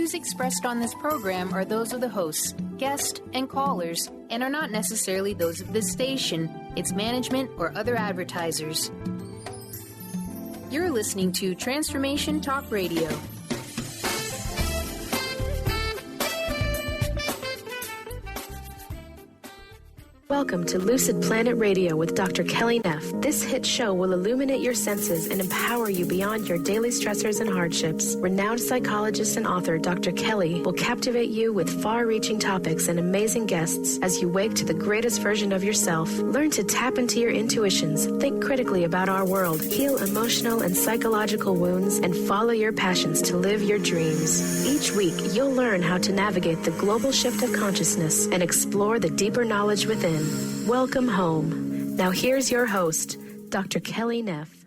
views expressed on this program are those of the hosts, guests, and callers, and are not necessarily those of this station, its management, or other advertisers. You're listening to Transformation Talk Radio. Welcome to Lucid Planet Radio with Dr. Kelly Neff. This hit show will illuminate your senses and empower you beyond your daily stressors and hardships. Renowned psychologist and author Dr. Kelly will captivate you with far-reaching topics and amazing guests as you wake to the greatest version of yourself. Learn to tap into your intuitions, think critically about our world, heal emotional and psychological wounds, and follow your passions to live your dreams. Each week, you'll learn how to navigate the global shift of consciousness and explore the deeper knowledge within. Welcome home. Now here's your host, Dr. Kelly Neff.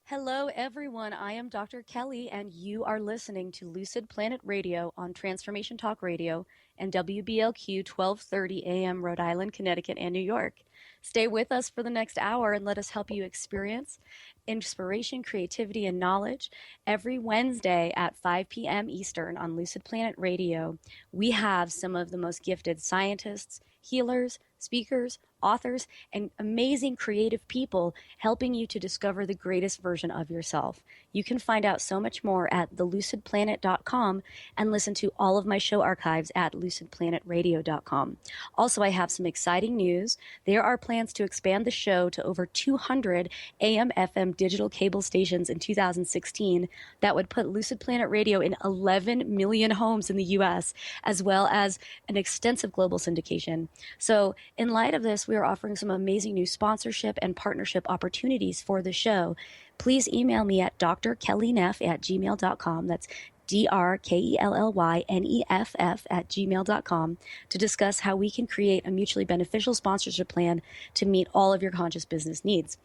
Hello, everyone. I am Dr. Kelly, and you are listening to Lucid Planet Radio on Transformation Talk Radio and WBLQ 1230 AM, Rhode Island, Connecticut, and New York. Stay with us for the next hour and let us help you experience inspiration, creativity, and knowledge every Wednesday at 5 p.m. Eastern on Lucid Planet Radio. We have some of the most gifted scientists, healers, speakers, authors, and amazing creative people helping you to discover the greatest version of yourself. You can find out so much more at thelucidplanet.com and listen to all of my show archives at lucidplanetradio.com. Also, I have some exciting news. There are plans to expand the show to over 200 AM/FM digital cable stations in 2016 that would put Lucid Planet Radio in 11 million homes in the U.S., as well as an extensive global syndication. So in light of this, we are offering some amazing new sponsorship and partnership opportunities for the show. Please email me at drkellyneff@gmail.com. That's drkellyneff@gmail.com to discuss how we can create a mutually beneficial sponsorship plan to meet all of your conscious business needs.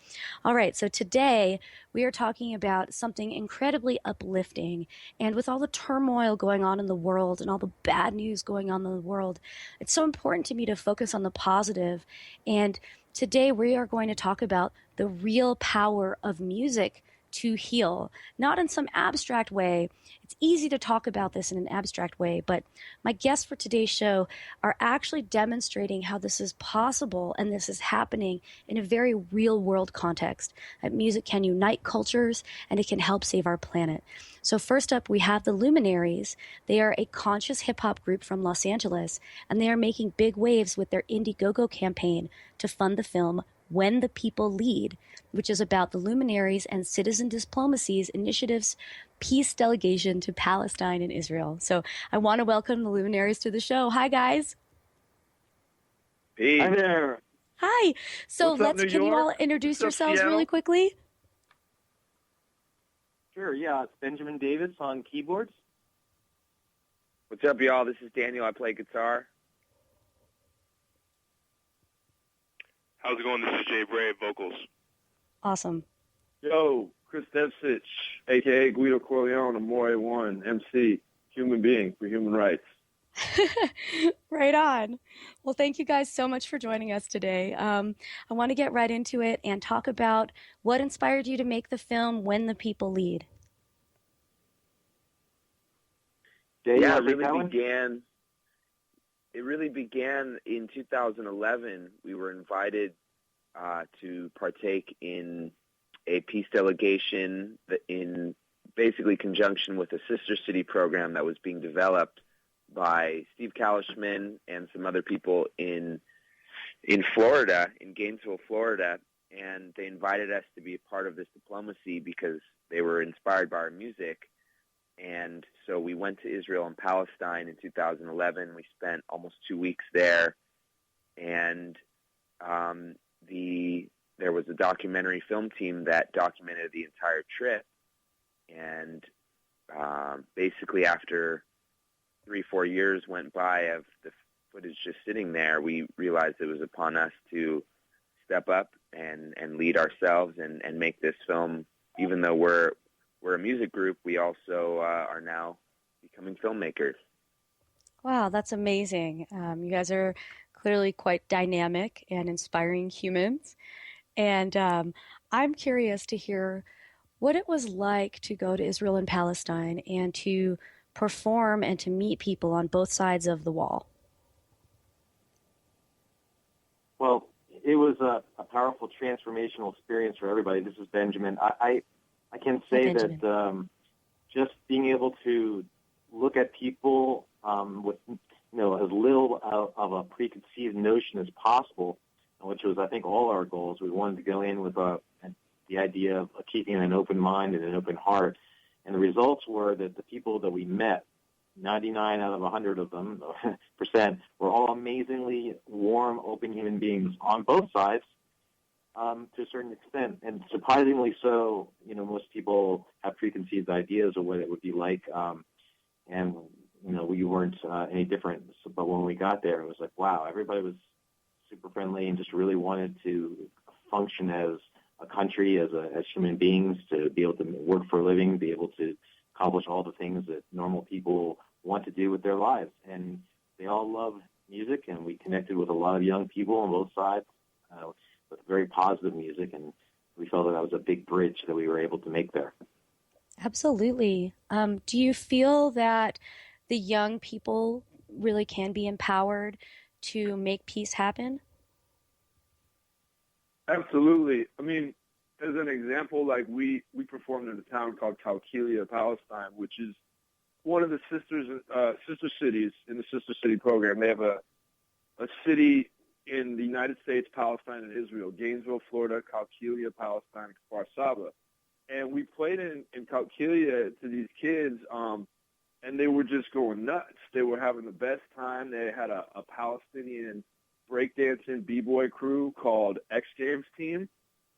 All right, so today we are talking about something incredibly uplifting. And with all the turmoil going on in the world and all the bad news going on in the world, it's so important to me to focus on the positive. And today we are going to talk about the real power of music to heal, not in some abstract way. It's easy to talk about this in an abstract way, but my guests for today's show are actually demonstrating how this is possible and this is happening in a very real world context. That music can unite cultures and it can help save our planet. So first up, we have the Luminaries. They are a conscious hip-hop group from Los Angeles, and they are making big waves with their Indie-GoGo campaign to fund the film When the People Lead, which is about the Luminaries and Citizen Diplomacy's Initiative's peace delegation to Palestine and Israel. So I want to welcome the Luminaries to the show. Hi, guys. Hey. Hi there. Hi. So can you all introduce yourselves really quickly? Sure, yeah. It's Benjamin Davis on keyboards. What's up, y'all? This is Daniel. I play guitar. How's it going? This is Jay Bray, vocals. Awesome. Yo, Chris Devsich, a.k.a. Guido Corleone, Amore One, MC, human being for human rights. Right on. Well, thank you guys so much for joining us today. I want to get right into it and talk about what inspired you to make the film When the People Lead. Yeah, it really began in 2011. We were invited to partake in a peace delegation in basically conjunction with a sister city program that was being developed by Steve Kalishman and some other people in Florida, in Gainesville, Florida, and they invited us to be a part of this diplomacy because they were inspired by our music. And so we went to Israel and Palestine in 2011. We spent almost 2 weeks there, and there was a documentary film team that documented the entire trip. And basically after 3-4 years went by of the footage just sitting there, we realized it was upon us to step up and lead ourselves and make this film. Even though we're a music group, we also are now becoming filmmakers. Wow, that's amazing. You guys are clearly quite dynamic and inspiring humans. And I'm curious to hear what it was like to go to Israel and Palestine and to perform and to meet people on both sides of the wall? Well, it was a powerful transformational experience for everybody. This is Benjamin. I can say that just being able to look at people with as little of a preconceived notion as possible, which was, I think, all our goals. We wanted to go in with the idea of keeping an open mind and an open heart. And the results were that the people that we met, 99 out of 100 of them, percent, were all amazingly warm, open human beings on both sides to a certain extent. And surprisingly so, most people have preconceived ideas of what it would be like. And we weren't any different. But when we got there, it was like, wow, everybody was super friendly and just really wanted to function as a country, as human beings, to be able to work for a living, be able to accomplish all the things that normal people want to do with their lives. And they all love music, and we connected with a lot of young people on both sides with very positive music, and we felt that was a big bridge that we were able to make there. Absolutely. Do you feel that the young people really can be empowered to make peace happen? Absolutely. I mean, as an example, like we performed in a town called Qalqilia, Palestine, which is one of the sister cities in the Sister City program. They have a city in the United States, Palestine, and Israel, Gainesville, Florida, Qalqilia, Palestine, Kfar Saba. And we played in Qalqilia to these kids, and they were just going nuts. They were having the best time. They had a Palestinian breakdancing b-boy crew called X Games Team,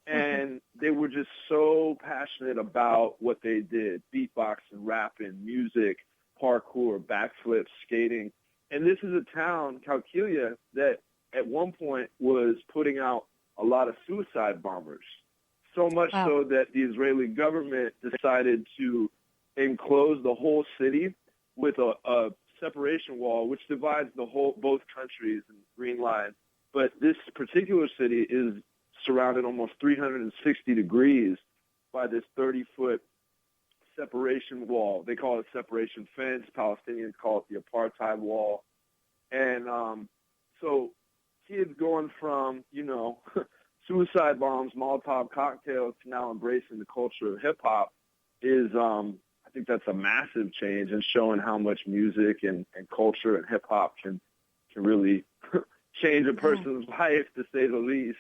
and they were just so passionate about what they did: beatboxing, rapping, music, parkour, backflips, skating. And this is a town, Qalqilia, that at one point was putting out a lot of suicide bombers, so much so that the Israeli government decided to enclose the whole city with a separation wall, which divides both countries in Green Line. But this particular city is surrounded almost 360 degrees by this 30-foot separation wall. They call it a separation fence. Palestinians call it the apartheid wall. And so kids going from, suicide bombs, Molotov cocktails, to now embracing the culture of hip-hop is I think that's a massive change, and showing how much music and culture and hip-hop can really change a person's life, to say the least.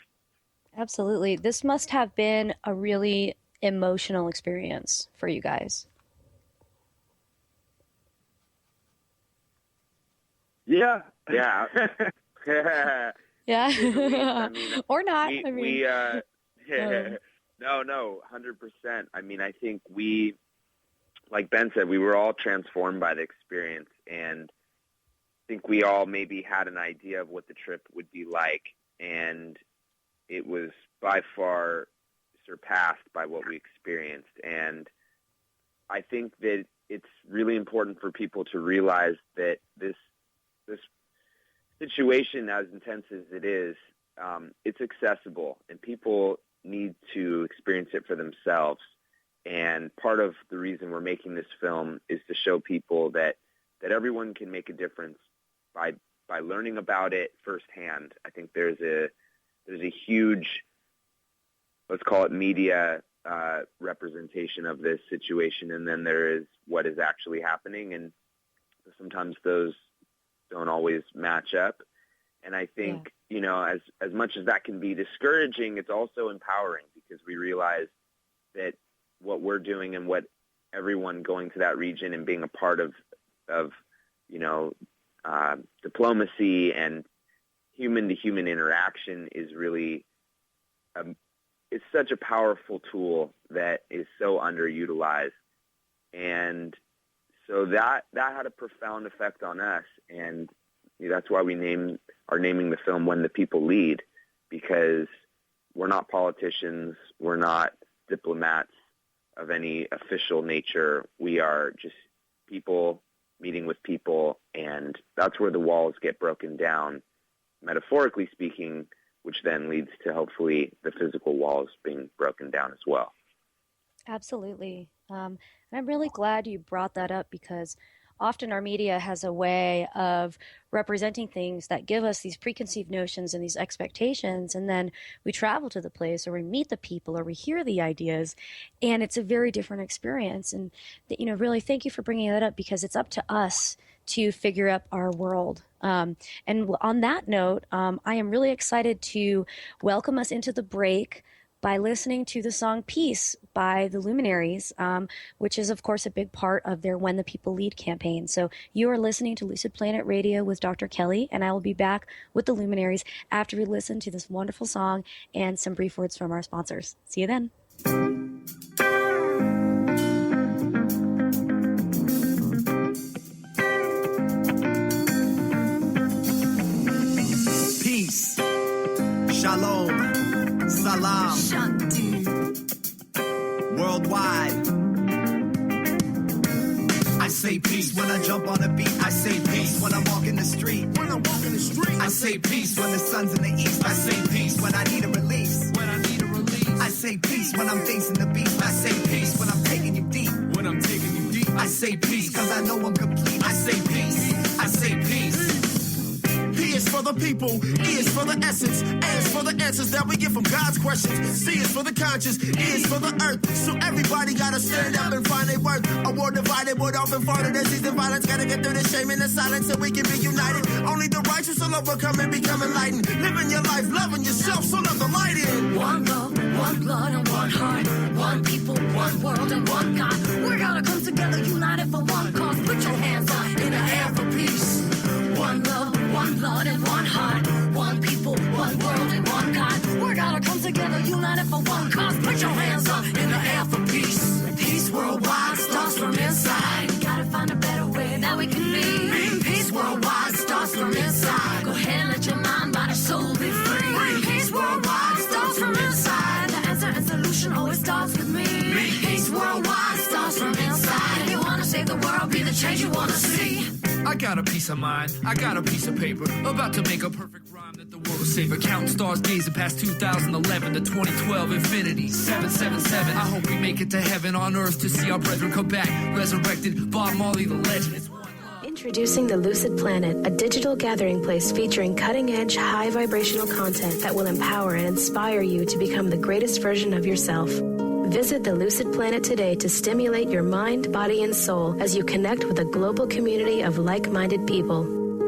Absolutely. This must have been a really emotional experience for you guys. Yeah. Yeah. I mean, or not. No, 100%. I mean, I think we, like Ben said, we were all transformed by the experience, and I think we all maybe had an idea of what the trip would be like, and it was by far surpassed by what we experienced. And I think that it's really important for people to realize that this situation, as intense as it is, it's accessible, and people need to experience it for themselves. And part of the reason we're making this film is to show people that everyone can make a difference by learning about it firsthand. I think there's a huge, let's call it, media representation of this situation, and then there is what is actually happening, and sometimes those don't always match up. And I think, as much as that can be discouraging, it's also empowering, because we realize that what we're doing and what everyone going to that region and being a part of diplomacy and human-to-human interaction is really it's such a powerful tool that is so underutilized. And so that had a profound effect on us, and that's why we are naming the film When the People Lead, because we're not politicians, we're not diplomats of any official nature. We are just people meeting with people, and that's where the walls get broken down, metaphorically speaking, which then leads to hopefully the physical walls being broken down as well. Absolutely. And I'm really glad you brought that up, because often our media has a way of representing things that give us these preconceived notions and these expectations, and then we travel to the place or we meet the people or we hear the ideas, and it's a very different experience. And really thank you for bringing that up, because it's up to us to figure out our world. And on that note, I am really excited to welcome us into the break by listening to the song Peace by the Luminaries, which is, of course, a big part of their When the People Lead campaign. So you are listening to Lucid Planet Radio with Dr. Kelly, and I will be back with the Luminaries after we listen to this wonderful song and some brief words from our sponsors. See you then. Peace, shalom, salam, Shanti, worldwide. I say peace when I jump on a beat. I say peace when I walk in the street. I say peace when the sun's in the east. I say peace when I need a release. I say peace when I'm facing the beast. I say peace when I'm taking you deep. I say peace cause I know I'm complete. I say peace. I say peace. P is for the people, E is for the essence, A is for the answers that we get from God's questions, C is for the conscious, E is for the earth. So everybody gotta stand up and find their worth. A world divided would often fall to disease and violence. Gotta get through the shame and the silence so we can be united. Only the righteous will overcome and become enlightened. Living your life, loving yourself, so let the light in. One love, one blood and one heart. One people, one world and one God. We gotta come together, united for one cause. Put your hands up in the air for peace. One love, one blood and one heart. One people, one world and one God. We gotta come together, united for one cause. Put your hands up in the air for peace. Peace worldwide starts from inside. Gotta find a better way that we can be. Peace worldwide starts from inside. Go ahead, let your mind, body, soul be free. Peace worldwide starts from inside. The answer and solution always starts with me. Peace worldwide starts from inside. If you wanna save the world, be the change you wanna see. I got a piece of mind, I got a piece of paper, about to make a perfect rhyme that the world will savor. Counting stars gazing past 2011 to 2012, infinity, 777. I hope we make it to heaven on earth to see our brethren come back, resurrected. Bob Marley, the legend. It's one love. Introducing the Lucid Planet, a digital gathering place featuring cutting-edge, high vibrational content that will empower and inspire you to become the greatest version of yourself. Visit the Lucid Planet today to stimulate your mind, body, and soul as you connect with a global community of like-minded people.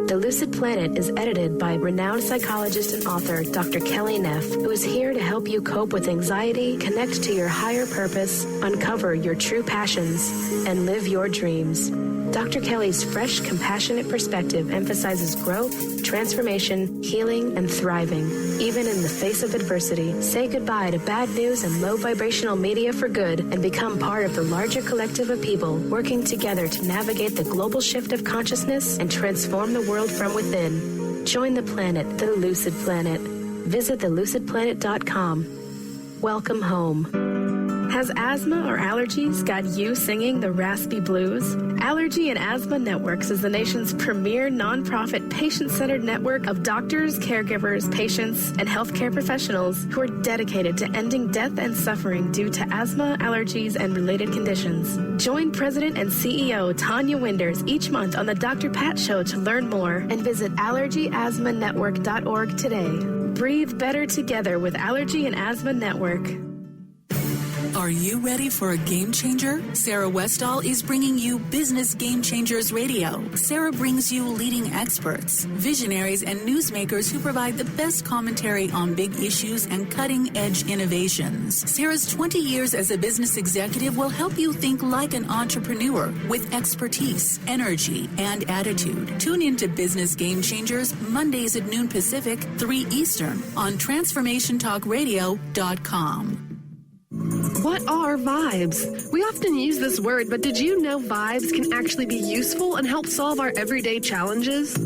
The Lucid Planet is edited by renowned psychologist and author Dr. Kelly Neff, who is here to help you cope with anxiety, connect to your higher purpose, uncover your true passions, and live your dreams. Dr. Kelly's fresh, compassionate perspective emphasizes growth, transformation, healing, and thriving. Even in the face of adversity, say goodbye to bad news and low vibrational media for good and become part of the larger collective of people working together to navigate the global shift of consciousness and transform the world from within. Join the planet, the Lucid Planet. Visit thelucidplanet.com. Welcome home. Has asthma or allergies got you singing the raspy blues? Allergy and Asthma Networks is the nation's premier nonprofit patient-centered network of doctors, caregivers, patients, and healthcare professionals who are dedicated to ending death and suffering due to asthma, allergies, and related conditions. Join President and CEO Tanya Winders each month on the Dr. Pat Show to learn more and visit allergyasthmanetwork.org today. Breathe better together with Allergy and Asthma Network. Are you ready for a game changer? Sarah Westall is bringing you Business Game Changers Radio. Sarah brings you leading experts, visionaries, and newsmakers who provide the best commentary on big issues and cutting-edge innovations. Sarah's 20 years as a business executive will help you think like an entrepreneur with expertise, energy, and attitude. Tune in to Business Game Changers Mondays at noon Pacific, 3 Eastern on TransformationTalkRadio.com. What are vibes? We often use this word, but did you know vibes can actually be useful and help solve our everyday challenges?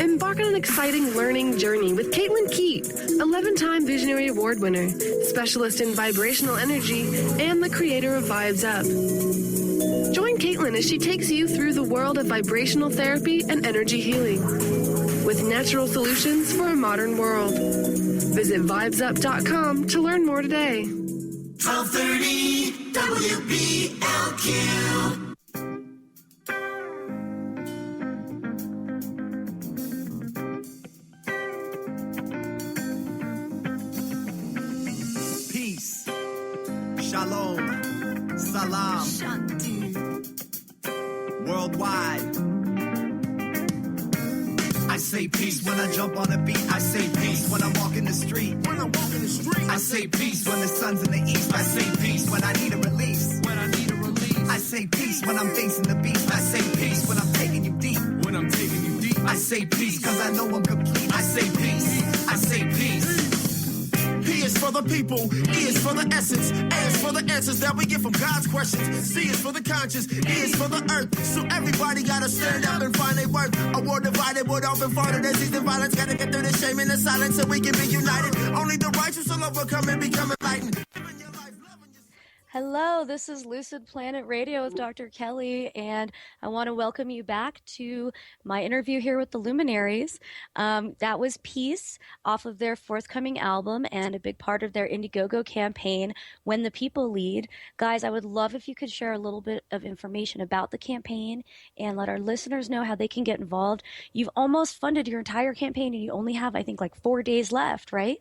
Embark on an exciting learning journey with Caitlin Keat, 11-time Visionary Award winner, specialist in vibrational energy, and the creator of Vibes Up. Join Caitlin as she takes you through the world of vibrational therapy and energy healing with natural solutions for a modern world. Visit vibesup.com to learn more today. 1230 WBLQ. Shalom, salam, Shanti, worldwide. I say peace when I jump on a beat. I say peace when I walk in the street. I say peace when the sun's in the east. I say peace when I need a release. I say peace when I'm facing the beast. I say peace when I'm taking you deep. I say peace because I know I'm complete. I say peace. I say peace. P is for the people, E is for the essence, A is for the answers that we get from God's questions, C is for the conscious, E is for the earth. So everybody gotta stand up and find their worth. A war divided, would open for the disease and violence. Gotta get through the shame and the silence so we can be united. Only the righteous will overcome and become enlightened. Hello, this is Lucid Planet Radio with Dr. Kelly, and I want to welcome you back to my interview here with the Luminaries. That was Peace off of their forthcoming album and a big part of their Indie-GoGo campaign, When the People Lead. Guys, I would love if you could share a little bit of information about the campaign and let our listeners know how they can get involved. You've almost funded your entire campaign, and you only have, I think, like 4 days left, right?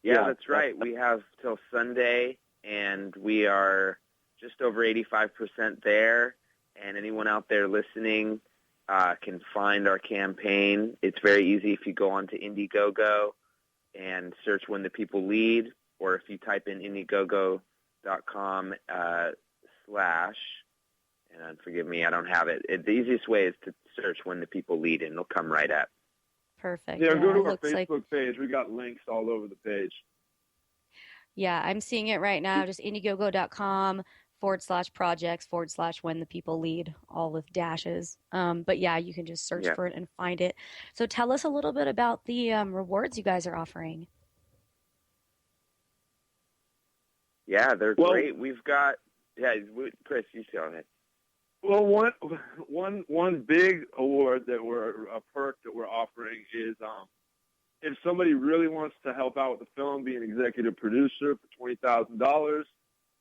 Yeah, that's right. We have till Sunday, and we are just over 85% there. And anyone out there listening can find our campaign. It's very easy if you go onto Indie-GoGo and search When the People Lead, or if you type in indiegogo.com / and forgive me, I don't have it. The easiest way is to search When the People Lead, and it'll come right up. Perfect. Yeah, go to our Facebook page. We got links all over the page. Yeah, I'm seeing it right now. Just indiegogo.com /projects / When the People Lead, all with dashes. But yeah, you can just search for it and find it. So tell us a little bit about the rewards you guys are offering. Yeah, they're great. We've got, Chris, you go ahead. Well, one big award that a perk that we're offering is if somebody really wants to help out with the film, be an executive producer for $20,000,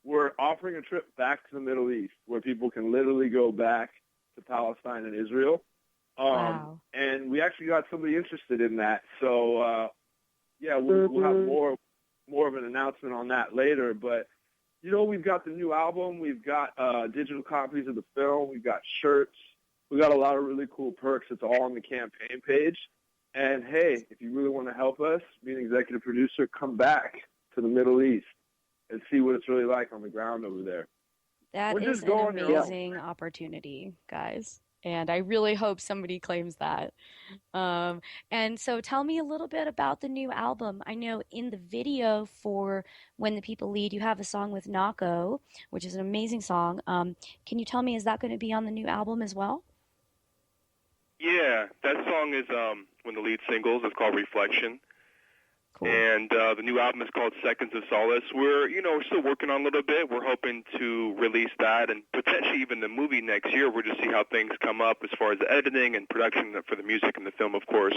we're offering a trip back to the Middle East where people can literally go back to Palestine and Israel. Wow. And we actually got somebody interested in that. So, we'll have more of an announcement on that later. But you know, we've got the new album. We've got digital copies of the film. We've got shirts. We got a lot of really cool perks. It's all on the campaign page. And, hey, if you really want to help us, be an executive producer, come back to the Middle East and see what it's really like on the ground over there. That is an amazing opportunity, guys. And I really hope somebody claims that. And so tell me a little bit about the new album. I know in the video for When the People Lead, you have a song with Nako, which is an amazing song. Can you tell me, is that going to be on the new album as well? Yeah, that song is one of the lead singles. It's called Reflection. Cool. And the new album is called Seconds of Solace. We're still working on a little bit. We're hoping to release that and potentially even the movie next year. We'll just see how things come up as far as the editing and production for the music and the film, of course.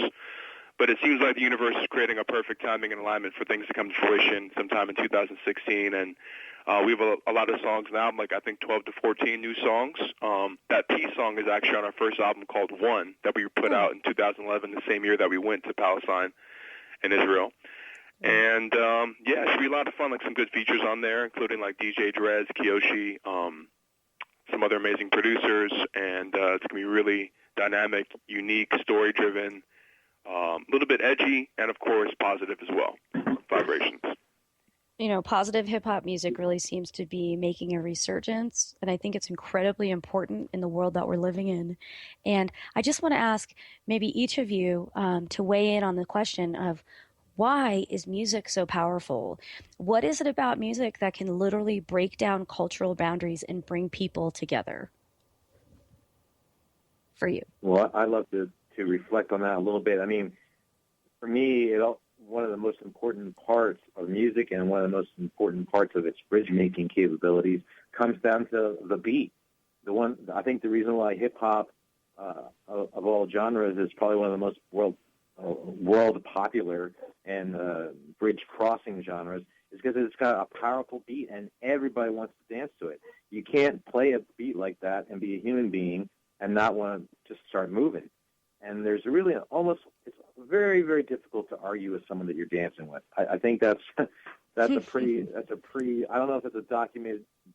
But it seems like the universe is creating a perfect timing and alignment for things to come to fruition sometime in 2016. And we have a lot of songs now, like I think 12 to 14 new songs. That Peace song is actually on our first album called One that we put out in 2011, the same year that we went to Palestine and Israel. And, it should be a lot of fun, like some good features on there, including like DJ Drez, Kiyoshi, some other amazing producers, and it's going to be really dynamic, unique, story-driven, a little bit edgy, and, of course, positive as well, vibrations. You know, positive hip-hop music really seems to be making a resurgence, and I think it's incredibly important in the world that we're living in. And I just want to ask maybe each of you to weigh in on the question of, why is music so powerful? What is it about music that can literally break down cultural boundaries and bring people together? For you. Well, I'd love to reflect on that a little bit. I mean, for me, one of the most important parts of music and one of the most important parts of its bridge-making capabilities comes down to the beat. I think the reason why hip-hop of all genres is probably one of the most world popular and bridge crossing genres is because it's got a powerful beat and everybody wants to dance to it. You can't play a beat like that and be a human being and not want to just start moving. And there's really it's very, very difficult to argue with someone that you're dancing with. I think that's That's a pretty. I don't know if it's a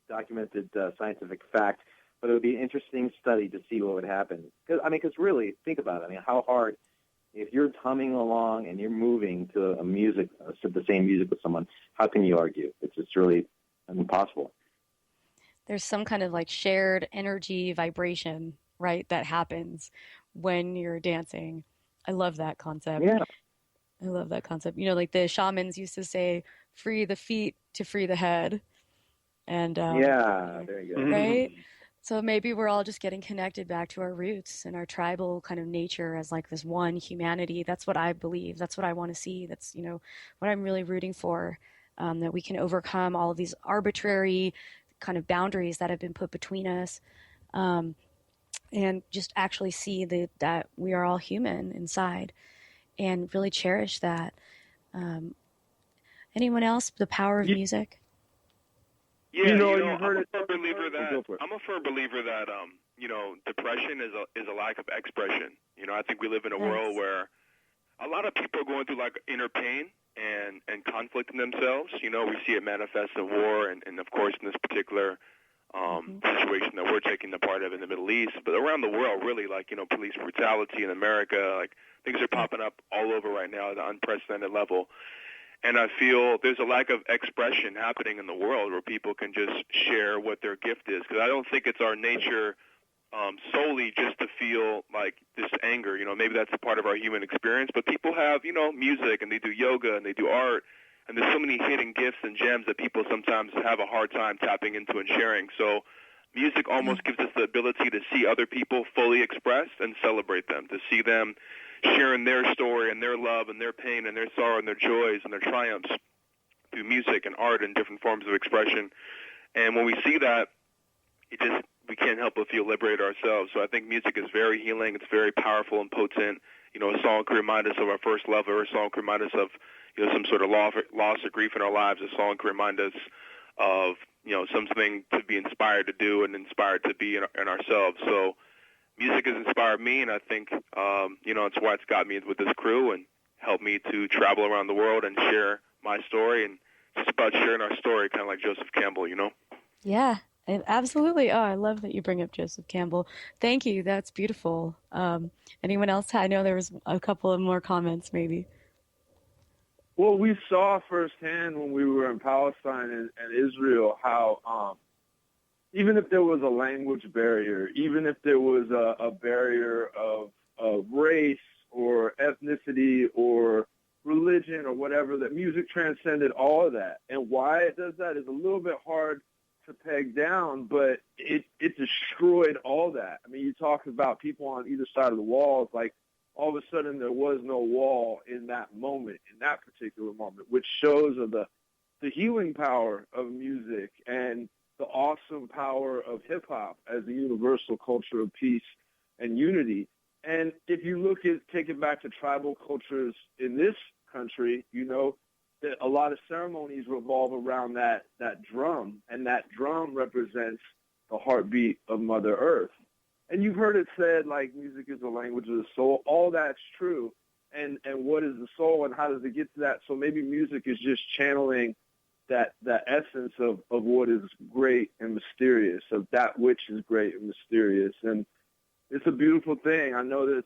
documented scientific fact, but it would be an interesting study to see what would happen. Because really, think about it. I mean, how hard, if you're humming along and you're moving to the same music with someone, how can you argue? It's just really impossible. There's some kind of like shared energy vibration, right, that happens when you're dancing. I love that concept. Yeah. I love that concept. Like the shamans used to say, free the feet to free the head. And there you go. Right? So maybe we're all just getting connected back to our roots and our tribal kind of nature as like this one humanity. That's what I believe. That's what I want to see. That's, what I'm really rooting for, that we can overcome all of these arbitrary kind of boundaries that have been put between us, and just actually see that we are all human inside and really cherish that. Anyone else? The power of music? Yeah, I'm a firm believer that depression is a lack of expression. I think we live in a world where a lot of people are going through like inner pain and conflict in themselves. We see it manifest in war and of course in this particular situation that we're taking the part of in the Middle East, but around the world, really, like, police brutality in America, like things are popping up all over right now at an unprecedented level. And I feel there's a lack of expression happening in the world where people can just share what their gift is. Because I don't think it's our nature solely just to feel like this anger. Maybe that's a part of our human experience. But people have, music, and they do yoga, and they do art. And there's so many hidden gifts and gems that people sometimes have a hard time tapping into and sharing. So music almost gives us the ability to see other people fully expressed and celebrate them, to see them sharing their story and their love and their pain and their sorrow and their joys and their triumphs through music and art and different forms of expression. And when we see that, we can't help but feel liberated ourselves. So I think music is very healing. It's very powerful and potent. A song can remind us of our first love, or a song can remind us of some sort of loss or grief in our lives. A song can remind us of something to be inspired to do and inspired to be in ourselves. So music has inspired me, and I think, it's why it's got me with this crew and helped me to travel around the world and share my story, and just about sharing our story, kind of like Joseph Campbell, Yeah, absolutely. Oh, I love that you bring up Joseph Campbell. Thank you. That's beautiful. Anyone else? I know there was a couple of more comments, maybe. Well, we saw firsthand when we were in Palestine and Israel how even if there was a language barrier, even if there was a barrier of race or ethnicity or religion or whatever, that music transcended all of that. And why it does that is a little bit hard to peg down, but it destroyed all that. I mean, you talk about people on either side of the walls, like all of a sudden there was no wall in that moment, in that particular moment, which shows of the healing power of music and the awesome power of hip-hop as a universal culture of peace and unity. And if you take it back to tribal cultures in this country, that a lot of ceremonies revolve around that drum, and that drum represents the heartbeat of Mother Earth. And you've heard it said, like, music is the language of the soul. All that's true. And what is the soul, and how does it get to that? So maybe music is just channeling that essence of what is great and mysterious, of that which is great and mysterious. And it's a beautiful thing. I know that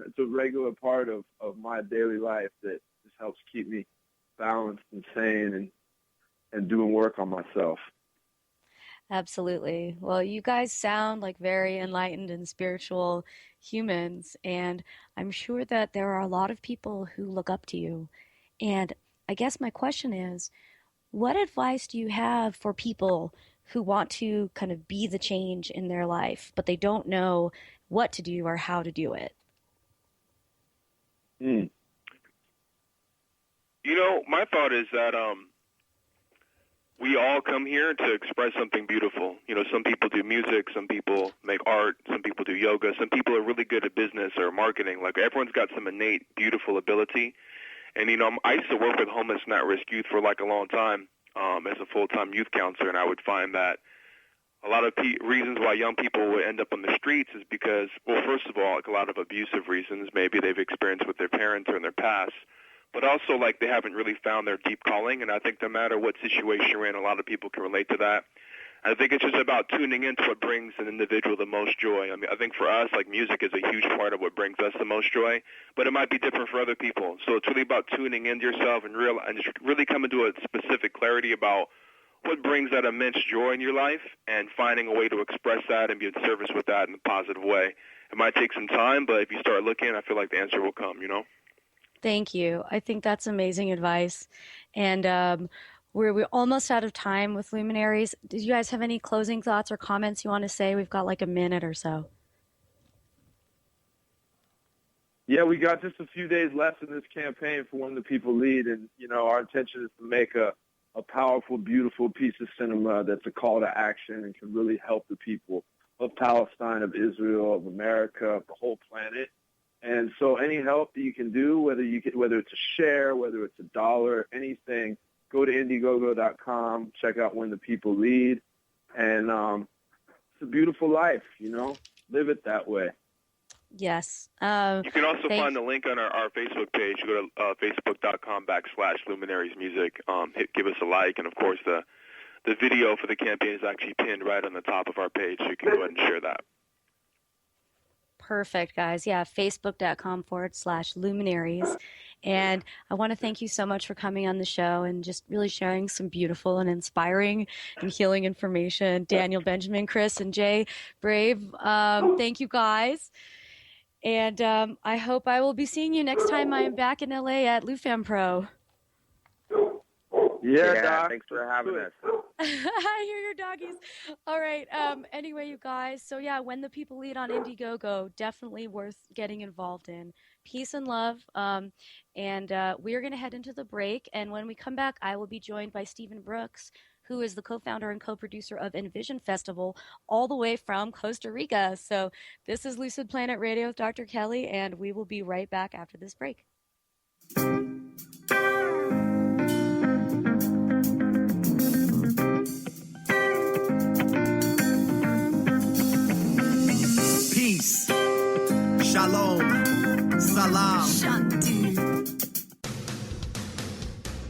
it's a regular part of my daily life that just helps keep me balanced and sane and doing work on myself. Absolutely. Well, you guys sound like very enlightened and spiritual humans, and I'm sure that there are a lot of people who look up to you. And I guess my question is, what advice do you have for people who want to kind of be the change in their life, but they don't know what to do or how to do it? My thought is that we all come here to express something beautiful. Some people do music, some people make art, some people do yoga, some people are really good at business or marketing. Like, everyone's got some innate, beautiful ability. And, I used to work with homeless and at-risk youth for like a long time as a full-time youth counselor, and I would find that a lot of reasons why young people would end up on the streets is because, well, first of all, like a lot of abusive reasons maybe they've experienced with their parents or in their past. but also like they haven't really found their deep calling. And I think no matter what situation you're in, a lot of people can relate to that. I think it's just about tuning into what brings an individual the most joy. I mean, I think for us, like, music is a huge part of what brings us the most joy, but it might be different for other people. So it's really about tuning into yourself and just really coming to a specific clarity about what brings that immense joy in your life and finding a way to express that and be of service with that in a positive way. It might take some time, but if you start looking, I feel like the answer will come, you know? Thank you. I think that's amazing advice. And we're almost out of time with Luminaries. Did you guys have any closing thoughts or comments you want to say? We've got like a minute or so. Yeah, we got just a few days left in this campaign for When the People Lead, and, you know, our intention is to make a powerful, beautiful piece of cinema that's a call to action and can really help the people of Palestine, of Israel, of America, of the whole planet. And so any help that you can do, whether it's a share, whether it's $1, anything, go to Indie-GoGo.com, check out When the People Lead, and it's a beautiful life, you know? Live it that way. Yes. You can also find the link on our Facebook page. You go to facebook.com/LuminariesMusic. Give us a like, and of course the video for the campaign is actually pinned right on the top of our page, so you can go ahead and share that. Perfect, guys. Yeah, facebook.com/Luminaries. And I want to thank you so much for coming on the show and just really sharing some beautiful and inspiring and healing information. Daniel, Benjamin, Chris, and Jay, Brave, thank you, guys. And I hope I will be seeing you next time I am back in LA at LuFamPro. Yeah, Doc. Thanks for having us. I hear your doggies. All right. Anyway, you guys. So yeah, When the People Lead on Indie-GoGo, definitely worth getting involved in. Peace and love. And we are going to head into the break. And when we come back, I will be joined by Stephen Brooks, who is the co-founder and co-producer of Envision Festival, all the way from Costa Rica. So this is Lucid Planet Radio with Dr. Kelly, and we will be right back after this break. Peace, shalom, salam, Shanti.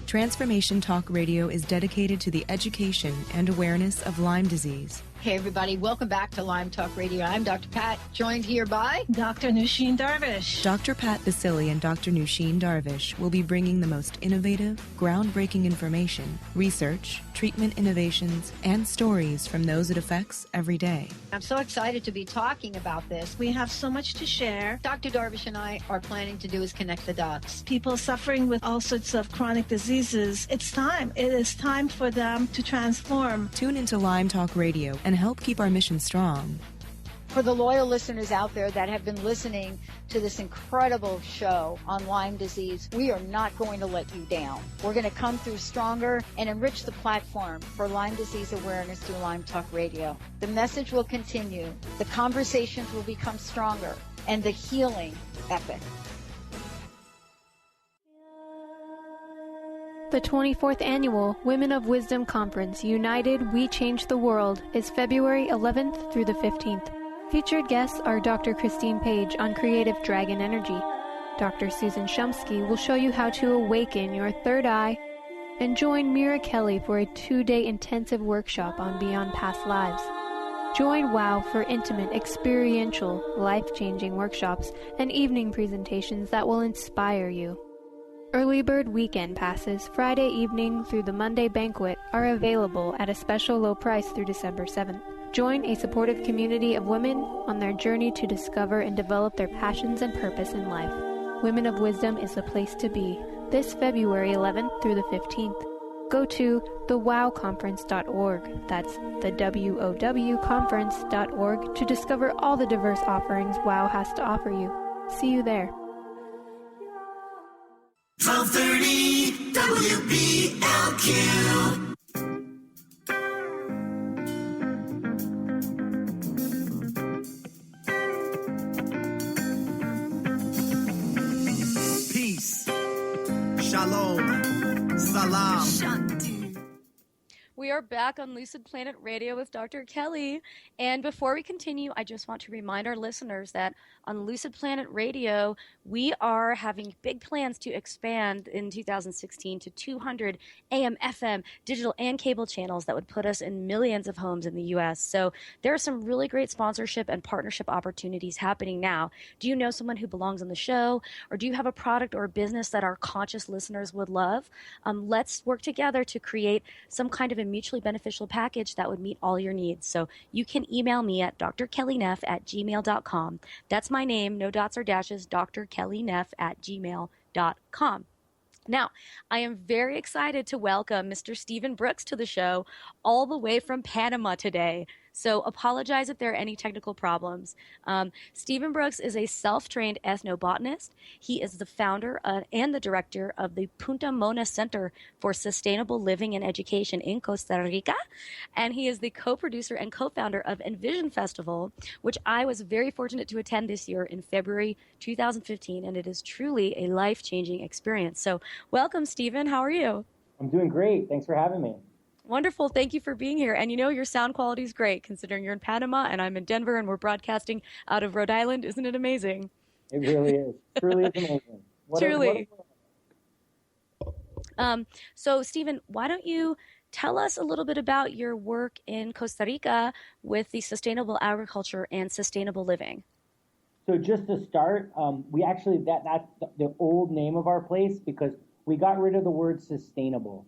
Transformation Talk Radio is dedicated to the education and awareness of Lyme disease. Hey, everybody. Welcome back to Lyme Talk Radio. I'm Dr. Pat, joined here by Dr. Nusheen Darvish. Dr. Pat Basili and Dr. Nusheen Darvish will be bringing the most innovative, groundbreaking information, research, treatment innovations, and stories from those it affects every day. I'm so excited to be talking about this. We have so much to share. Dr. Darvish and I are planning to do is connect the dots. People suffering with all sorts of chronic diseases, it's time. It is time for them to transform. Tune into Lyme Talk Radio and help keep our mission strong. For the loyal listeners out there that have been listening to this incredible show on Lyme disease, we are not going to let you down. We're going to come through stronger and enrich the platform for Lyme disease awareness through Lyme Talk Radio. The message will continue, the conversations will become stronger, and the healing epic. The 24th Annual Women of Wisdom Conference, United We Change the World, is February 11th through the 15th. Featured guests are Dr. Christine Page on Creative Dragon Energy. Dr. Susan Shumsky will show you how to awaken your third eye. And join Mira Kelly for a 2-day intensive workshop on Beyond Past Lives. Join WOW for intimate, experiential, life-changing workshops and evening presentations that will inspire you. Early bird weekend passes Friday evening through the Monday banquet are available at a special low price through December 7th. Join a supportive community of women on their journey to discover and develop their passions and purpose in life. Women of Wisdom is the place to be this February 11th through the 15th. Go to thewowconference.org. That's the WOW conference.org to discover all the diverse offerings WOW has to offer you. See you there. 1230 WBLQ. Peace, shalom, salam. We are are back on Lucid Planet Radio with Dr. Kelly. And before we continue, I just want to remind our listeners that on Lucid Planet Radio, we are having big plans to expand in 2016 to 200 AM, FM, digital, and cable channels that would put us in millions of homes in the U.S. So there are some really great sponsorship and partnership opportunities happening now. Do you know someone who belongs on the show? Or do you have a product or a business that our conscious listeners would love? Let's work together to create some kind of a mutually beneficial package that would meet all your needs. So you can email me at drkellyneff@gmail.com. That's my name, no dots or dashes, drkellyneff@gmail.com. Now, I am very excited to welcome Mr. Stephen Brooks to the show all the way from Panama today. So apologize if there are any technical problems. Stephen Brooks is a self-trained ethnobotanist. He is the founder and the director of the Punta Mona Center for Sustainable Living and Education in Costa Rica. And he is the co-producer and co-founder of Envision Festival, which I was very fortunate to attend this year in February 2015. And it is truly a life-changing experience. So welcome, Stephen. How are you? I'm doing great. Thanks for having me. Wonderful. Thank you for being here. And you know, your sound quality is great considering you're in Panama and I'm in Denver and we're broadcasting out of Rhode Island. Isn't it amazing? It really is. Truly is amazing. Truly. So, Stephen, why don't you tell us a little bit about your work in Costa Rica with the sustainable agriculture and sustainable living? So just to start, we actually, that's the old name of our place because we got rid of the word sustainable.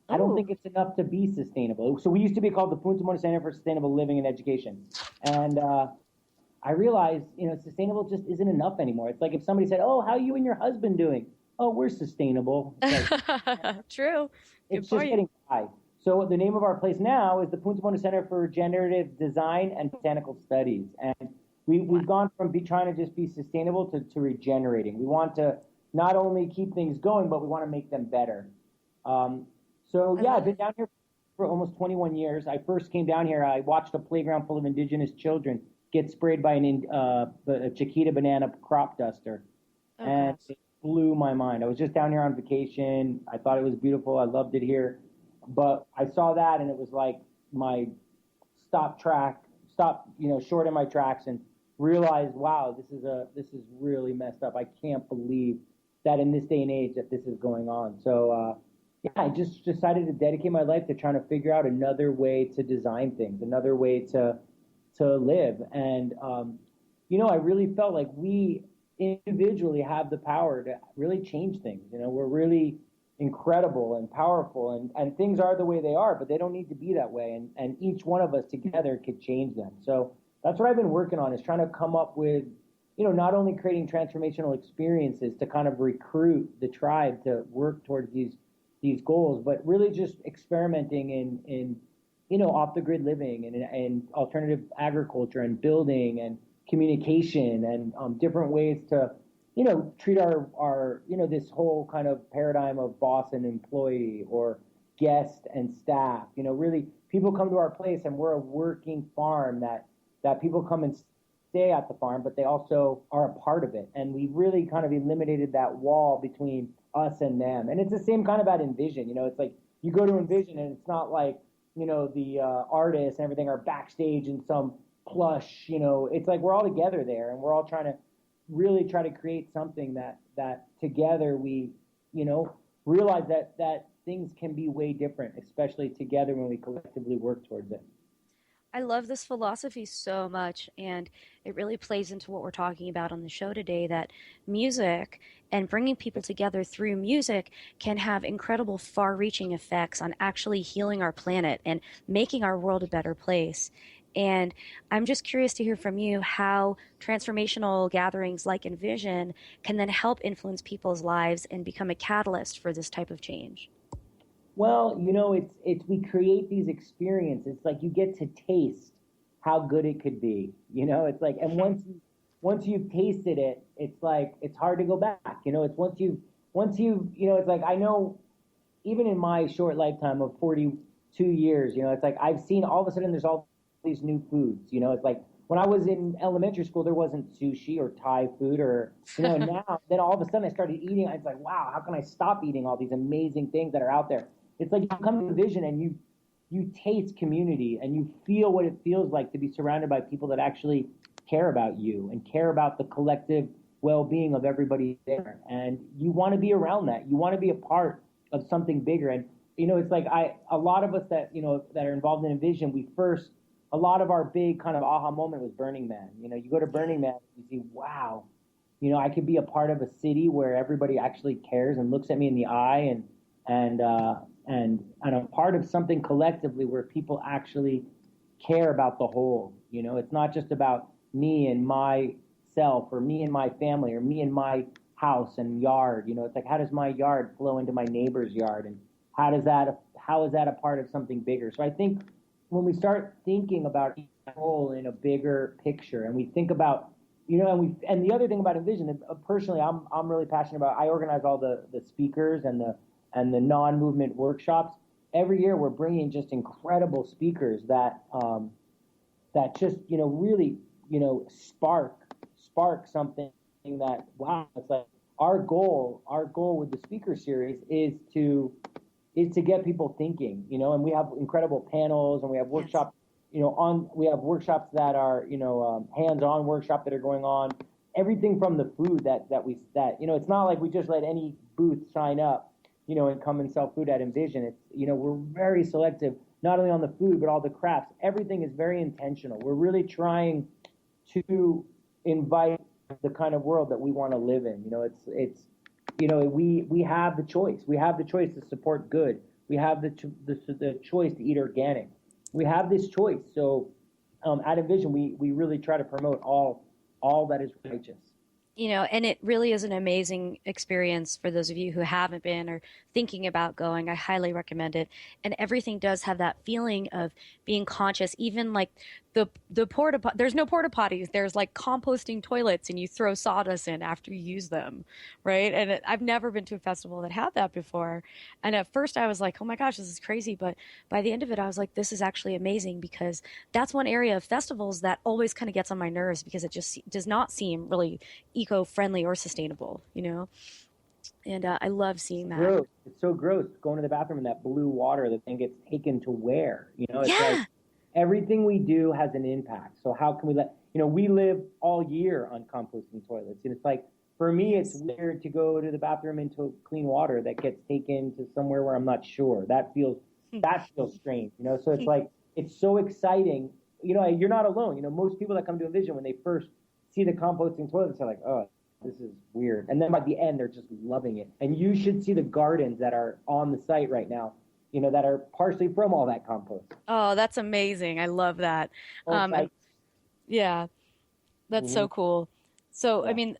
I don't think it's enough to be sustainable. So we used to be called the Punta Mona Center for Sustainable Living and Education. And I realized, sustainable just isn't enough anymore. It's like if somebody said, oh, how are you and your husband doing? Oh, we're sustainable. It's like, True. It's just getting by. So the name of our place now is the Punta Mona Center for Regenerative Design and Botanical Studies. And we've gone from trying to just be sustainable to regenerating. We want to not only keep things going, but we want to make them better. I've been down here for almost 21 years. I first came down here, I watched a playground full of indigenous children get sprayed by a Chiquita banana crop duster. And it blew my mind. I was just down here on vacation. I thought it was beautiful. I loved it here. But I saw that and it was like my stopped short in my tracks and realized, wow, this is really messed up. I can't believe that in this day and age that this is going on. So, I just decided to dedicate my life to trying to figure out another way to design things, another way to live. And, I really felt like we individually have the power to really change things. We're really incredible and powerful and things are the way they are, but they don't need to be that way. And each one of us together could change them. So that's what I've been working on is trying to come up with, not only creating transformational experiences to kind of recruit the tribe to work towards these goals, but really just experimenting in off the grid living and alternative agriculture and building and communication and different ways to treat our this whole kind of paradigm of boss and employee or guest and staff. Really people come to our place and we're a working farm that people come and stay at the farm, but they also are a part of it. And we really kind of eliminated that wall between us and them. And it's the same kind of at Envision. It's like you go to Envision and it's not like, the artists and everything are backstage in some plush, it's like we're all together there and we're all trying to create something that together we, realize that things can be way different, especially together when we collectively work towards it. I love this philosophy so much, and it really plays into what we're talking about on the show today, that music and bringing people together through music can have incredible far-reaching effects on actually healing our planet and making our world a better place. And I'm just curious to hear from you how transformational gatherings like Envision can then help influence people's lives and become a catalyst for this type of change. Well, it's we create these experiences. It's like you get to taste how good it could be. It's like, and once you've tasted it, it's like it's hard to go back. It's once you it's like I know, even in my short lifetime of 42 years, it's like I've seen all of a sudden there's all these new foods. It's like when I was in elementary school, there wasn't sushi or Thai food or and now then all of a sudden I started eating. It's like, wow, how can I stop eating all these amazing things that are out there? It's like you come to Vision and you taste community and you feel what it feels like to be surrounded by people that actually care about you and care about the collective well-being of everybody there. And you want to be around that. You want to be a part of something bigger. And, it's like a lot of us that, that are involved in Envision, a lot of our big kind of aha moment was Burning Man. You go to Burning Man, you see, wow, I could be a part of a city where everybody actually cares and looks at me in the eye and a part of something collectively where people actually care about the whole. It's not just about me and myself or me and my family or me and my house and yard. It's like, how does my yard flow into my neighbor's yard, and how is that a part of something bigger? So I think when we start thinking about each role in a bigger picture, and we think about, and the other thing about Envision, personally, I'm really passionate about. I organize all the speakers and the non-movement workshops. Every year, we're bringing just incredible speakers that just really spark something that, wow, it's like our goal with the speaker series is to get people thinking, and we have incredible panels, and we have workshops, we have workshops that are, hands-on workshop that are going on, everything from the food that it's not like we just let any booth sign up, and come and sell food at Envision. It's, we're very selective, not only on the food, but all the crafts. Everything is very intentional. We're really trying to invite the kind of world that we want to live in. We have the choice. We have the choice to support good. We have the choice to eat organic. We have this choice. So at Envision, we really try to promote all that is righteous. And it really is an amazing experience for those of you who haven't been or thinking about going. I highly recommend it. And everything does have that feeling of being conscious, even like the there's no porta potties. There's like composting toilets, and you throw sawdust in after you use them, right? And I've never been to a festival that had that before. And at first I was like, oh my gosh, this is crazy. But by the end of it, I was like, this is actually amazing, because that's one area of festivals that always kind of gets on my nerves, because it just does not seem really eco-friendly or sustainable, And I love seeing that. Gross. It's so gross going to the bathroom in that blue water that then gets taken to where? It's like everything we do has an impact. So how can we we live all year on composting toilets. And it's like, for me, it's weird to go to the bathroom into clean water that gets taken to somewhere where I'm not sure. That feels strange, So it's like, it's so exciting. You're not alone. Most people that come to Envision, when they first see the composting toilets, they're like, oh, this is weird. And then by the end, they're just loving it. And you should see the gardens that are on the site right now, that are partially from all that compost. Oh, that's amazing. I love that. Yeah, that's so cool. So, yeah. I mean,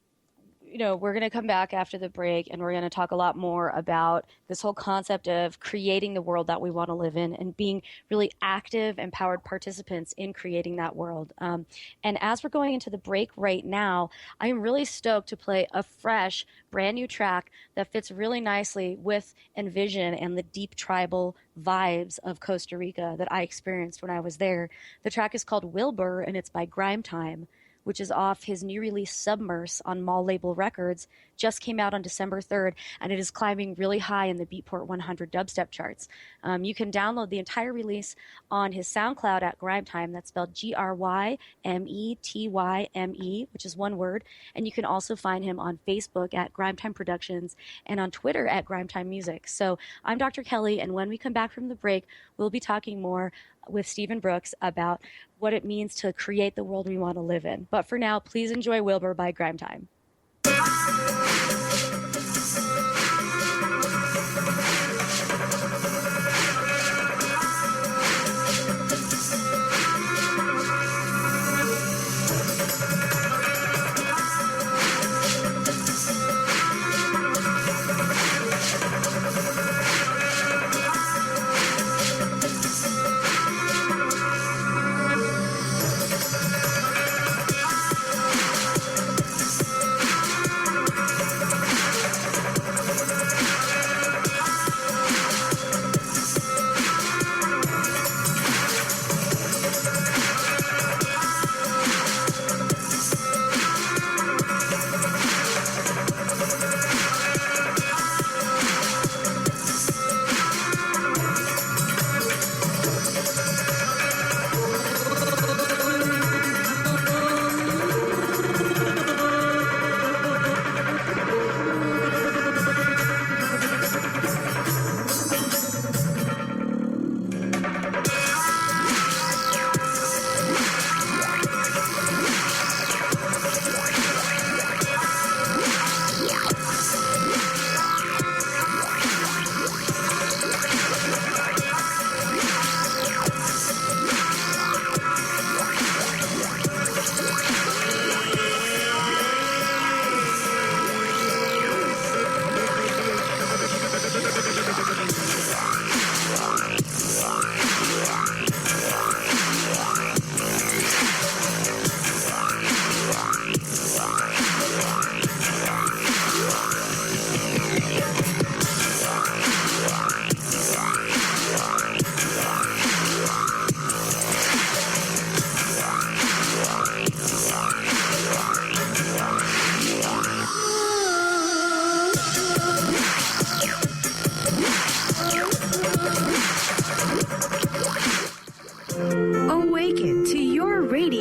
we're going to come back after the break, and we're going to talk a lot more about this whole concept of creating the world that we want to live in and being really active, empowered participants in creating that world. And as we're going into the break right now, I'm really stoked to play a fresh, brand new track that fits really nicely with Envision and the deep tribal vibes of Costa Rica that I experienced when I was there. The track is called Wilbur, and it's by Grime Time, which is off his new release Submerse on Mall Label Records, just came out on December 3rd, and it is climbing really high in the Beatport 100 dubstep charts. You can download the entire release on his SoundCloud at Grime Time. That's spelled GrymeTyme, which is one word. And you can also find him on Facebook at Grime Time Productions and on Twitter at Grime Time Music. So I'm Dr. Kelly, and when we come back from the break, we'll be talking more with Stephen Brooks about what it means to create the world we want to live in. But for now, please enjoy Wilbur by Grime Time.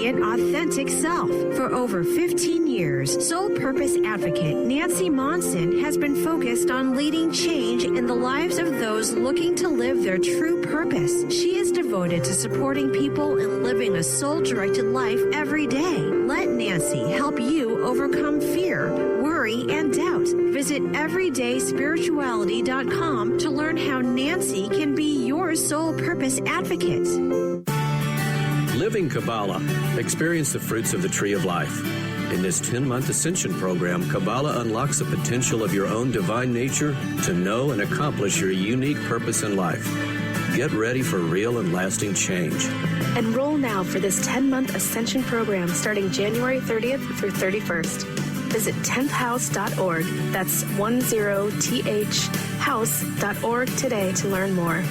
radiant, authentic self. For over 15 years, Soul Purpose Advocate Nancy Monson has been focused on leading change in the lives of those looking to live their true purpose. She is devoted to supporting people in living a soul-directed life every day. Let Nancy help you overcome fear, worry, and doubt. Visit everydayspirituality.com to learn how Nancy can be your soul purpose advocate. Living Kabbalah. Experience the fruits of the tree of life. In this 10-month Ascension program, Kabbalah unlocks the potential of your own divine nature to know and accomplish your unique purpose in life. Get ready for real and lasting change. Enroll now for this 10-month Ascension program starting January 30th through 31st. Visit 10thhouse.org. That's 10thhouse.org today to learn more.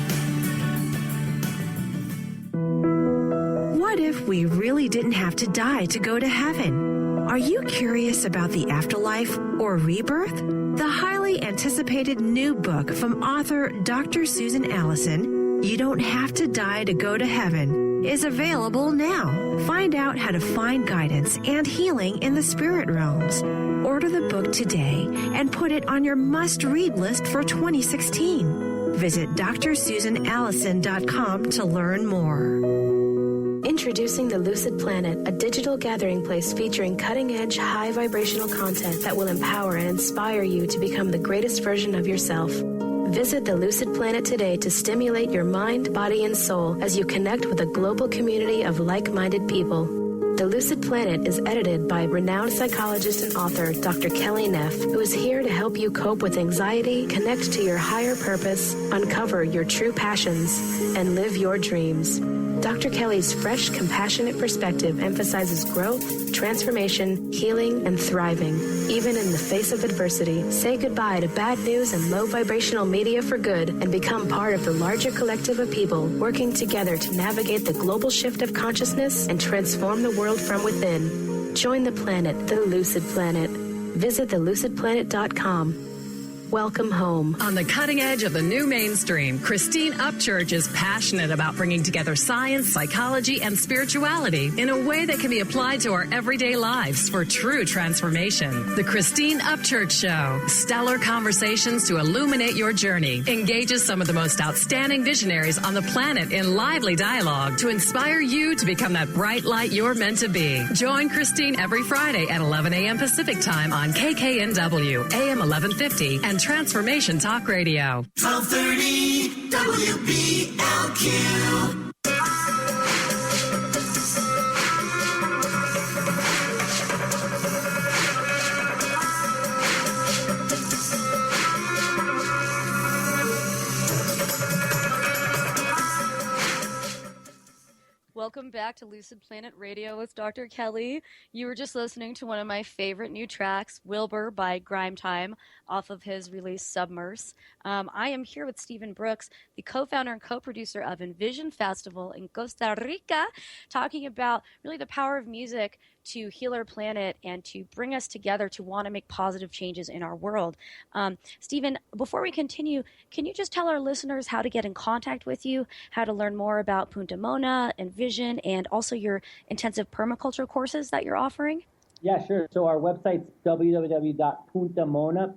What if we really didn't have to die to go to heaven? Are you curious about the afterlife or rebirth? The highly anticipated new book from author Dr. Susan Allison, You Don't Have to Die to Go to Heaven, is available now. Find out how to find guidance and healing in the spirit realms. Order the book today and put it on your must-read list for 2016. Visit drsusanallison.com to learn more. Introducing the Lucid Planet, a digital gathering place featuring cutting-edge, high-vibrational content that will empower and inspire you to become the greatest version of yourself. Visit the Lucid Planet today to stimulate your mind, body, and soul as you connect with a global community of like-minded people. The Lucid Planet is edited by renowned psychologist and author Dr. Kelly Neff, who is here to help you cope with anxiety, connect to your higher purpose, uncover your true passions, and live your dreams. Dr. Kelly's fresh, compassionate perspective emphasizes growth, transformation, healing, and thriving. Even in the face of adversity, say goodbye to bad news and low vibrational media for good and become part of the larger collective of people working together to navigate the global shift of consciousness and transform the world from within. Join the planet, the Lucid Planet. Visit thelucidplanet.com. Welcome home. On the cutting edge of the new mainstream, Christine Upchurch is passionate about bringing together science, psychology, and spirituality in a way that can be applied to our everyday lives for true transformation. The Christine Upchurch Show. Stellar conversations to illuminate your journey. Engages some of the most outstanding visionaries on the planet in lively dialogue to inspire you to become that bright light you're meant to be. Join Christine every Friday at 11 a.m. Pacific Time on KKNW, AM 1150, and Transformation Talk Radio. 1230 WBLQ. Welcome back to Lucid Planet Radio with Dr. Kelly. You were just listening to one of my favorite new tracks, Wilbur by Grime Time, off of his release Submerse. I am here with Stephen Brooks, the co-founder and co-producer of Envision Festival in Costa Rica, talking about really the power of music to heal our planet and to bring us together to want to make positive changes in our world. Stephen, before we continue, can you just tell our listeners how to get in contact with you, how to learn more about Punta Mona, Envision, and also your intensive permaculture courses that you're offering? Yeah, sure. So our website's www.puntamona,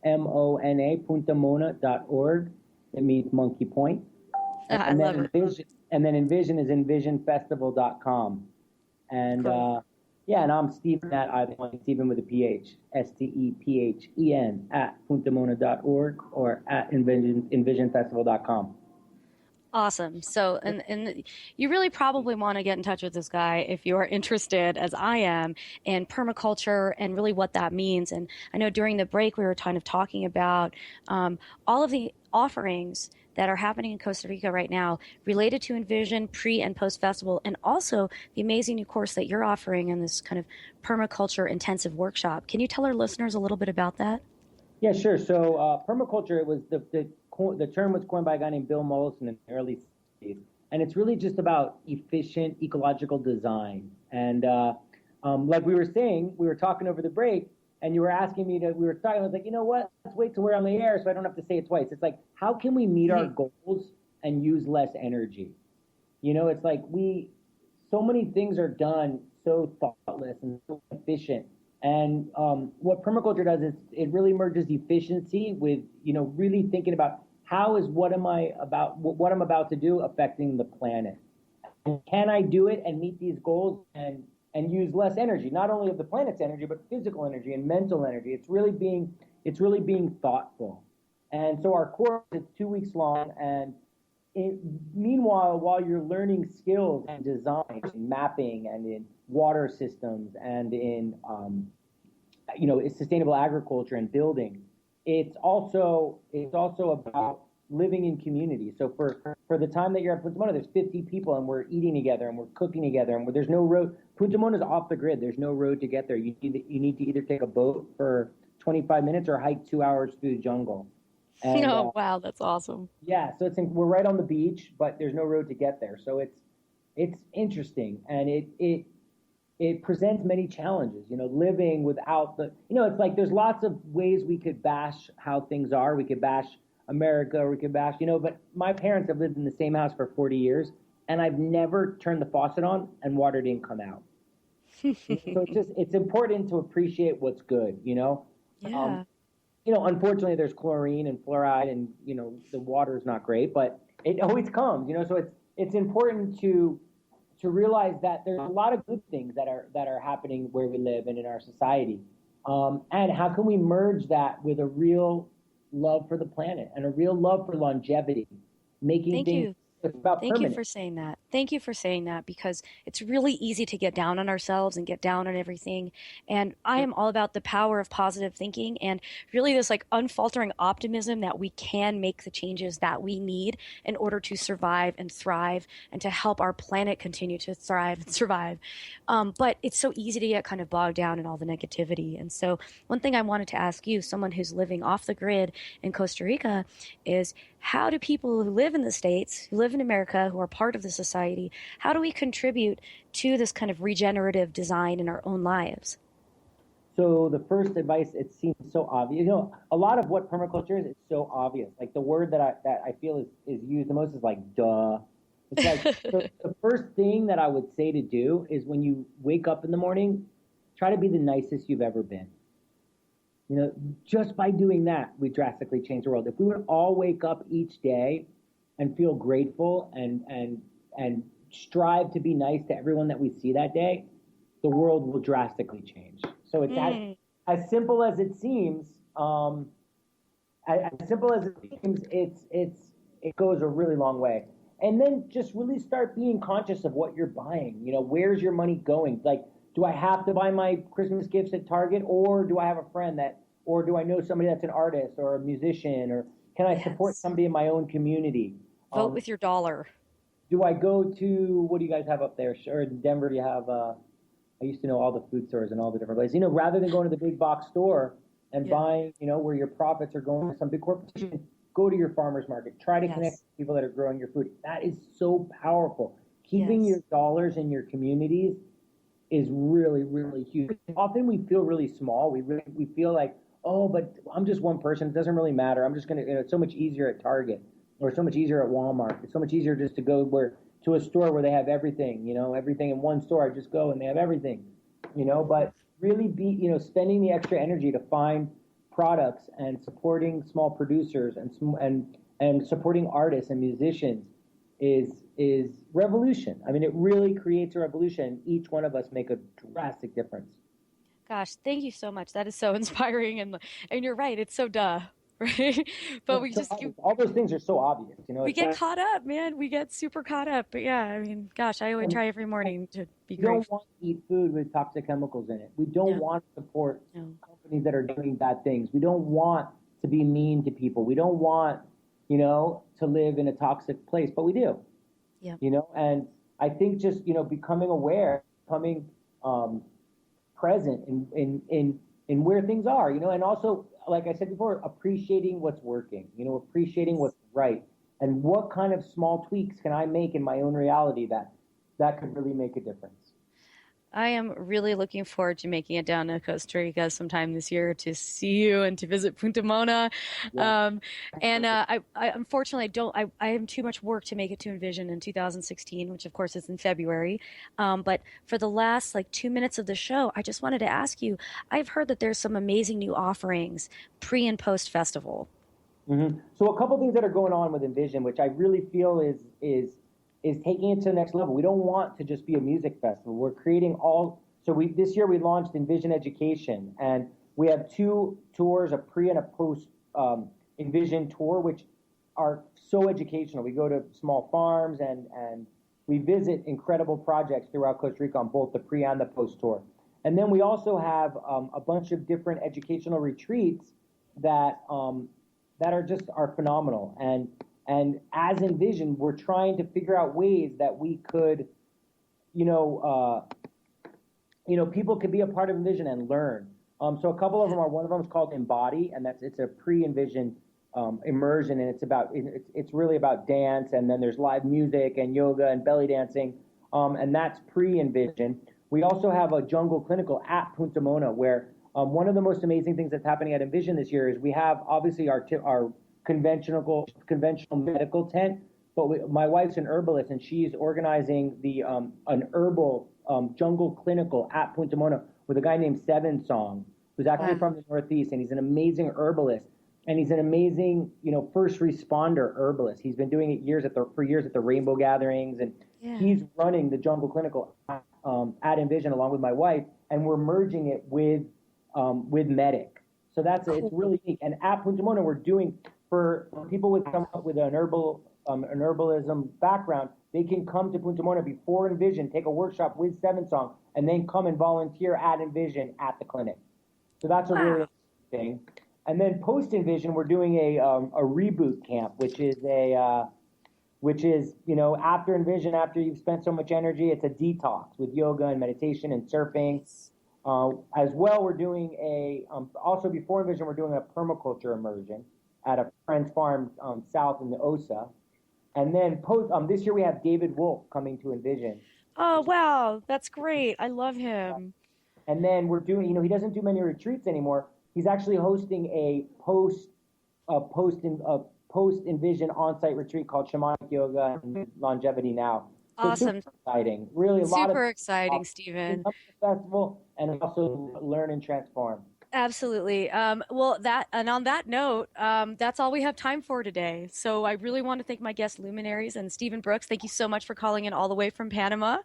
Puntamona, puntamona.org. It means Monkey Point. I love it. And then Envision is envisionfestival.com. And and I'm Stephen Stephen with a PH, STEPHEN at puntamona.org or at envisionfestival.com. Awesome. So, and you really probably want to get in touch with this guy if you're interested, as I am, in permaculture and really what that means. And I know during the break we were kind of talking about all of the offerings that are happening in Costa Rica right now related to Envision pre and post festival, and also the amazing new course that you're offering in this kind of permaculture intensive workshop. Can you tell our listeners a little bit about that? Yeah, sure. So permaculture, it was the term was coined by a guy named Bill Mollison in the early 60s, and it's really just about efficient ecological design. And like we were saying, we were talking over the break, and you were asking me we were talking, I was like, you know what, let's wait till we're on the air so I don't have to say it twice. It's like, how can we meet our goals and use less energy? You know, it's like so many things are done so thoughtless and so efficient. And what permaculture does is it really merges efficiency with, really thinking about how is what I'm about to do affecting the planet. And can I do it and meet these goals and use less energy, not only of the planet's energy, but physical energy and mental energy. It's really being thoughtful. And so our course is 2 weeks long, and meanwhile, while you're learning skills in design, in mapping, and in water systems, and in sustainable agriculture and building, it's also about living in community. So for the time that you're at Punta Mona, there's 50 people, and we're eating together, and we're cooking together, and there's no road. Punta Mona is off the grid. There's no road to get there. You need to either take a boat for 25 minutes or hike 2 hours through the jungle. And, wow, that's awesome. Yeah, so we're right on the beach, but there's no road to get there. So it's interesting, and it presents many challenges. Living without it's like there's lots of ways we could bash how things are. We could bash America, or we could bash, but my parents have lived in the same house for 40 years, and I've never turned the faucet on and water didn't come out. So it's important to appreciate what's good. Yeah. Unfortunately, there's chlorine and fluoride, and the water is not great, but it always comes. So it's important to realize that there's a lot of good things that are happening where we live and in our society, and how can we merge that with a real love for the planet and a real love for longevity, making things. Thank you for saying that. Thank you for saying that, because it's really easy to get down on ourselves and get down on everything. And I am all about the power of positive thinking and really this like unfaltering optimism that we can make the changes that we need in order to survive and thrive and to help our planet continue to thrive and survive. But it's so easy to get kind of bogged down in all the negativity. And so one thing I wanted to ask you, someone who's living off the grid in Costa Rica, is how do people who live in the States, who live in America, who are part of the society, how do we contribute to this kind of regenerative design in our own lives? So the first advice, it seems so obvious. A lot of what permaculture is so obvious. Like the word that I feel is used the most is like duh. It's like the first thing that I would say to do is when you wake up in the morning, try to be the nicest you've ever been. Just by doing that, we drastically change the world. If we would all wake up each day and feel grateful and strive to be nice to everyone that we see that day, the world will drastically change. So it's as simple as it seems. As simple as it seems, it goes a really long way. And then just really start being conscious of what you're buying. Where's your money going? Like, do I have to buy my Christmas gifts at Target, or do I have a friend or do I know somebody that's an artist or a musician, or can I support somebody in my own community? Vote with your dollar. Do I go to, what do you guys have up there? Or in Denver, do you have, I used to know all the food stores and all the different places. Rather than going to the big box store and buying, where your profits are going to some big corporation, go to your farmer's market. Try to connect with people that are growing your food. That is so powerful. Keeping your dollars in your communities is really, really huge. Often we feel really small. We feel like, oh, but I'm just one person. It doesn't really matter. I'm just going to, it's so much easier at Target or so much easier at Walmart. It's so much easier just to go to a store where they have everything, everything in one store. I just go and they have everything, but really spending the extra energy to find products and supporting small producers and supporting artists and musicians is revolution. I mean, it really creates a revolution. Each one of us make a drastic difference. Gosh, thank you so much. That is so inspiring, and you're right. It's so duh, right? But we just all those things are so obvious, We get caught up, man. We get super caught up. But yeah, I mean, gosh, I always try every morning to be grateful. We don't want to eat food with toxic chemicals in it. We don't want to support companies that are doing bad things. We don't want to be mean to people. We don't want, to live in a toxic place, but we do. Yeah. And I think just, becoming aware, becoming present in where things are, and also, like I said before, appreciating what's working, appreciating what's right, and what kind of small tweaks can I make in my own reality that could really make a difference. I am really looking forward to making it down to Costa Rica sometime this year to see you and to visit Punta Mona. Yeah. I unfortunately I have too much work to make it to Envision in 2016, which of course is in February. But for the last 2 minutes of the show, I just wanted to ask you, I've heard that there's some amazing new offerings pre and post festival. Mm-hmm. So a couple things that are going on with Envision, which I really feel is taking it to the next level. We don't want to just be a music festival. We're creating this year we launched Envision Education, and we have 2 tours, a pre and a post Envision tour, which are so educational. We go to small farms and we visit incredible projects throughout Costa Rica on both the pre and the post tour. And then we also have a bunch of different educational retreats that are phenomenal. And as Envision, we're trying to figure out ways that we could, people could be a part of Envision and learn. So a couple of them one of them is called Embody, and it's a pre-Envision immersion, and it's really about dance, and then there's live music and yoga and belly dancing, and that's pre-Envision. We also have a jungle clinical at Punta Mona, where one of the most amazing things that's happening at Envision this year is we have obviously our conventional medical tent, but my wife's an herbalist, and she's organizing an herbal jungle clinical at Punta Mona with a guy named Seven Song, who's actually from the Northeast, and he's an amazing herbalist, and he's an amazing first responder herbalist. He's been doing it for years at the Rainbow Gatherings, and he's running the jungle clinical at Envision along with my wife, and we're merging it with Medic. So it's really unique. And at Punta Mona, we're doing, for people with an herbalism background, they can come to Punta Mona before Envision, take a workshop with Seven Song, and then come and volunteer at Envision at the clinic. So that's a really interesting thing. And then post Envision, we're doing a reboot camp, which is after Envision, after you've spent so much energy, it's a detox with yoga and meditation and surfing. As well, we're doing also before Envision, we're doing a permaculture immersion at a friend's farm south in the Osa. And then this year we have David Wolf coming to Envision. Oh, wow. That's great. I love him. And then we're doing, he doesn't do many retreats anymore. He's actually hosting a post-Envision on-site retreat called Shamanic Yoga and Longevity Now. So awesome. Super exciting. Really super exciting, Stephen. Festival, and also learn and transform. Absolutely. On that note, that's all we have time for today. So I really want to thank my guest Luminaries and Stephen Brooks. Thank you so much for calling in all the way from Panama.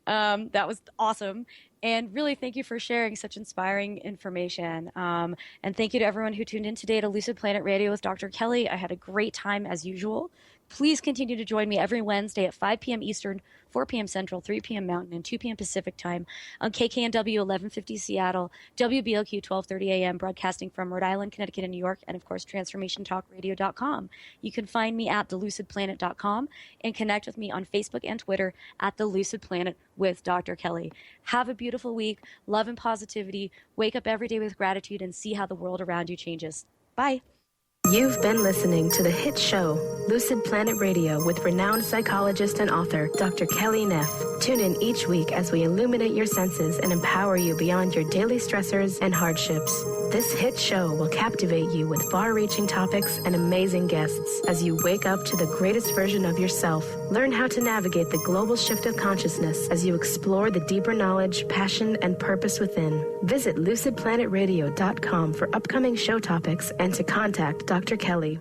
That was awesome. And really, thank you for sharing such inspiring information. And thank you to everyone who tuned in today to Lucid Planet Radio with Dr. Kelly. I had a great time as usual. Please continue to join me every Wednesday at 5 p.m. Eastern, 4 p.m. Central, 3 p.m. Mountain, and 2 p.m. Pacific Time on KKNW 1150 Seattle, WBLQ 1230 AM, broadcasting from Rhode Island, Connecticut, and New York, and, of course, TransformationTalkRadio.com. You can find me at thelucidplanet.com and connect with me on Facebook and Twitter at The Lucid Planet with Dr. Kelly. Have a beautiful week. Love and positivity. Wake up every day with gratitude and see how the world around you changes. Bye. You've been listening to the hit show, Lucid Planet Radio, with renowned psychologist and author, Dr. Kelly Neff. Tune in each week as we illuminate your senses and empower you beyond your daily stressors and hardships. This hit show will captivate you with far-reaching topics and amazing guests as you wake up to the greatest version of yourself. Learn how to navigate the global shift of consciousness as you explore the deeper knowledge, passion, and purpose within. Visit lucidplanetradio.com for upcoming show topics and to contact Dr. Kelly.